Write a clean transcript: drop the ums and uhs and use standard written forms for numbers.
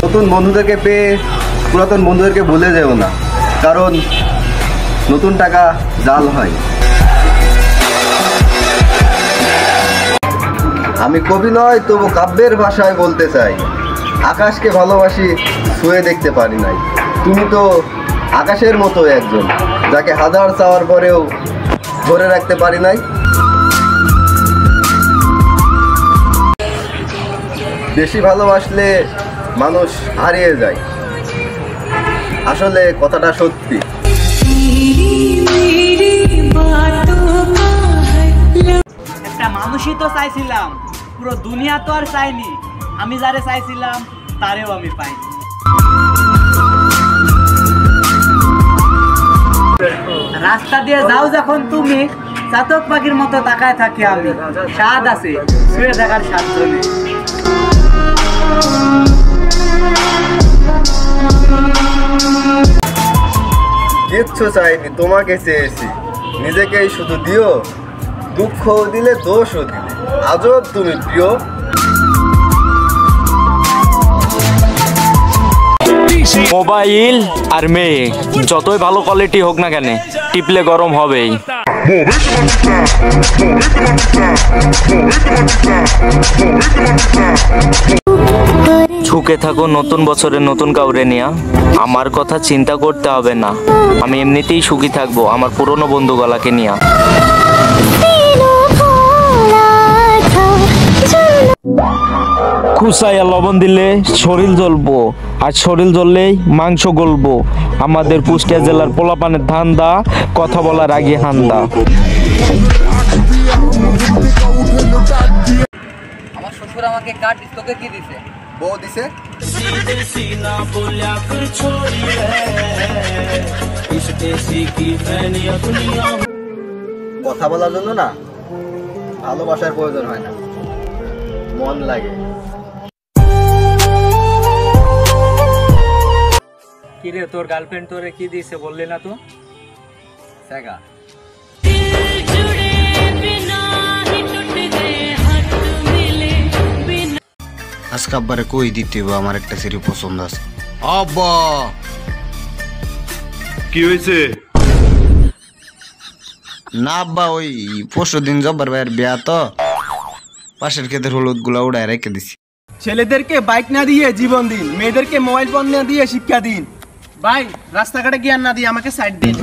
নতুন বন্ধুদেরকে পেয়ে পুরাতন বন্ধুদেরকে ভুলে যেও না, কারণ নতুন টাকা জাল হয়। আমি কবি নয়, তবু কাব্যের ভাষায় বলতে চাই, আকাশকে ভালোবাসি, ছুঁয়ে দেখতে পারি নাই। তুমি তো আকাশের মতো একজন, যাকে হাজার চাওয়ার পরেও ধরে রাখতে পারি নাই। বেশি ভালোবাসলে মানুষ হারিয়ে যায়, আসলে কথাটা সত্যি। একটা মানুষই তো চাইছিলাম, পুরো দুনিয়া তো আর চাইনি। আমি যারে চাইছিলাম তারেও আমি পাইনি। রাস্তা দিয়ে যাও যখন তুমি, চাতক পাখির মতো তাকায় থাকি আমি। স্বাদ আছে, শুয়ে থাকার স্বাদ নেই। কিচ্ছু চাইনি, তোমাকে চেয়েছি। নিজেকেই শুধু দিও, দুঃখও দিলে দোষও দিলে, আজব তুমি প্রিয়। মোবাইল আর মেয়ে যতই ভালো কোয়ালিটি হোক না কেন, টিপলে গরম হবেই। ঝুঁকে থাকো নতুন বছরে নতুন কাউরে নিয়া, আমার কথা চিন্তা করতে হবে না, আমি এমনিতেই সুখী থাকবো আমার পুরনো বন্ধুগুলাকে নিয়া। খুসাইয়া লবণ দিলে শরীর জ্বলবো, আর শরীর জ্বললেই মাংস গলবো। আমাদের কুষ্টিয়া জেলার পোলাপানের ধান্দা, কথা বলার আগে হান্দা। আমার শ্বশুর আমাকে কার্ড দিছে, তোকে কি দিছে? বউ দিছে। কথা বলার জন্য না ভালোবাসার প্রয়োজন হয় না, মন লাগে। কিরে, তোর গার্লফ্রেন্ড তোরে কি দিছে বললি না তো? সেগা। আজকে আব্বারে কই দিতে হবে, আমার একটা সিরি পছন্দ আছে। আব্বা কি হয়েছে? না আব্বা, ওই পরশু দিন জব্বার ভাইয়ের বিয়া তো, পাশের ক্ষেতের হলুদ গুলা উড়ায় রেখে দিছি। ছেলেদেরকে বাইক না দিয়ে জীবন দিন, মেয়েদেরকে মোবাইল ফোন না দিয়ে শিক্ষা দিন। ভাই, রাস্তাঘাটে জ্ঞান না দিয়ে আমাকে সাইড দিন।